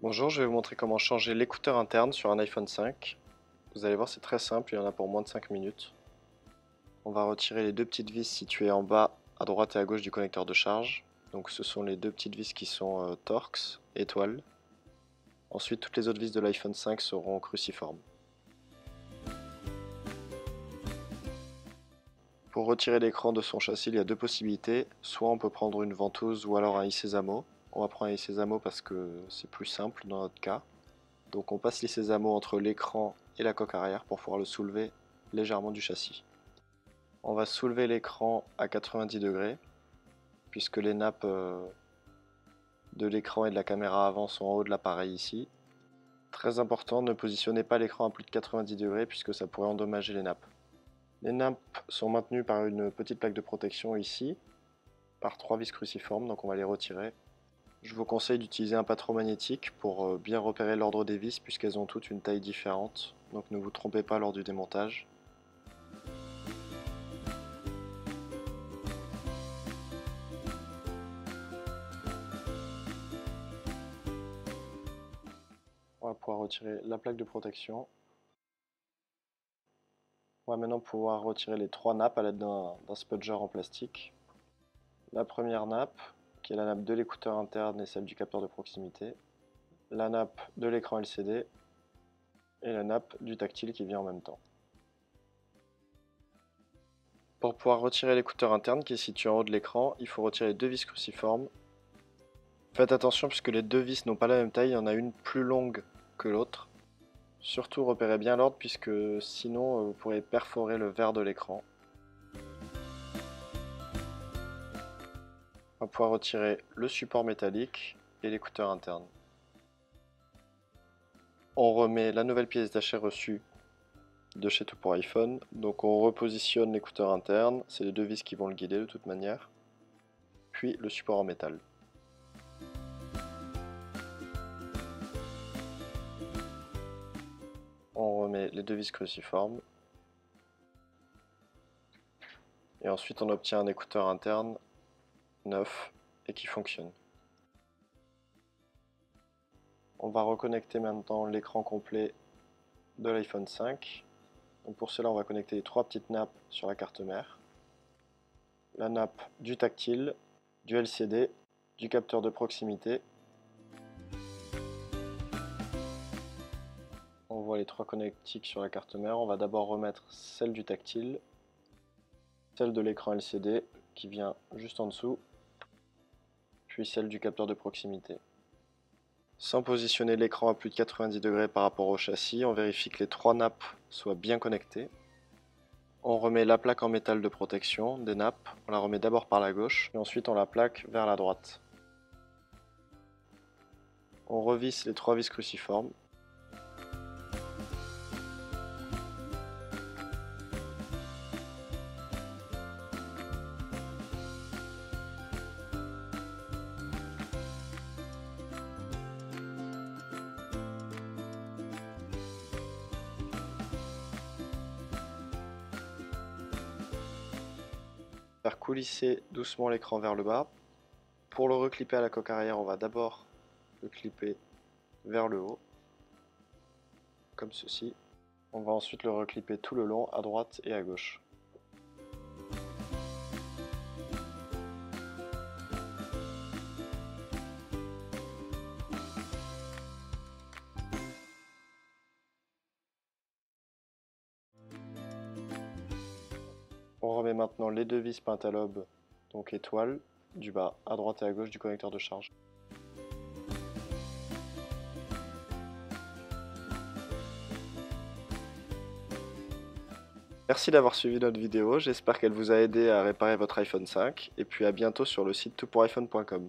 Bonjour, je vais vous montrer comment changer l'écouteur interne sur un iPhone 5. Vous allez voir, c'est très simple, il y en a pour moins de 5 minutes. On va retirer les deux petites vis situées en bas, à droite et à gauche du connecteur de charge. Donc ce sont les deux petites vis qui sont Torx, étoiles. Ensuite, toutes les autres vis de l'iPhone 5 seront cruciformes. Pour retirer l'écran de son châssis, il y a deux possibilités. Soit on peut prendre une ventouse ou alors un i-Sésamo. On va prendre un i-Sésamo parce que c'est plus simple dans notre cas. Donc on passe l'i-Sésamo entre l'écran et la coque arrière pour pouvoir le soulever légèrement du châssis. On va soulever l'écran à 90 degrés puisque les nappes de l'écran et de la caméra avant sont en haut de l'appareil ici. Très important, ne positionnez pas l'écran à plus de 90 degrés puisque ça pourrait endommager les nappes. Les nappes sont maintenues par une petite plaque de protection ici, par trois vis cruciformes, donc on va les retirer. Je vous conseille d'utiliser un patron magnétique pour bien repérer l'ordre des vis puisqu'elles ont toutes une taille différente, donc ne vous trompez pas lors du démontage. On va pouvoir retirer la plaque de protection. On va maintenant pouvoir retirer les trois nappes à l'aide d'un spudger en plastique. La première nappe, qui est la nappe de l'écouteur interne et celle du capteur de proximité. La nappe de l'écran LCD et la nappe du tactile qui vient en même temps. Pour pouvoir retirer l'écouteur interne qui est situé en haut de l'écran, il faut retirer les deux vis cruciformes. Faites attention puisque les deux vis n'ont pas la même taille, il y en a une plus longue que l'autre. Surtout repérez bien l'ordre puisque sinon vous pourrez perforer le verre de l'écran. On va pouvoir retirer le support métallique et l'écouteur interne. On remet la nouvelle pièce détachée reçue de chez Tout pour iPhone. Donc on repositionne l'écouteur interne, c'est les deux vis qui vont le guider de toute manière. Puis le support en métal. On remet les deux vis cruciformes. Et ensuite on obtient un écouteur interne neuf et qui fonctionne. On va reconnecter maintenant l'écran complet de l'iPhone 5. Donc pour cela on va connecter les trois petites nappes sur la carte mère. La nappe du tactile, du LCD, du capteur de proximité. On voit les trois connectiques sur la carte mère. On va d'abord remettre celle du tactile, celle de l'écran LCD qui vient juste en dessous, puis celle du capteur de proximité. Sans positionner l'écran à plus de 90 degrés par rapport au châssis, on vérifie que les trois nappes soient bien connectées. On remet la plaque en métal de protection des nappes, on la remet d'abord par la gauche, et ensuite on la plaque vers la droite. On revisse les trois vis cruciformes. Faire coulisser doucement l'écran vers le bas. Pour le reclipper à la coque arrière, on va d'abord le clipper vers le haut, comme ceci. On va ensuite le reclipper tout le long, à droite et à gauche. On remet maintenant les deux vis pentalobes, donc étoiles, du bas à droite et à gauche du connecteur de charge. Merci d'avoir suivi notre vidéo, j'espère qu'elle vous a aidé à réparer votre iPhone 5 et puis à bientôt sur le site toutpouriphone.com.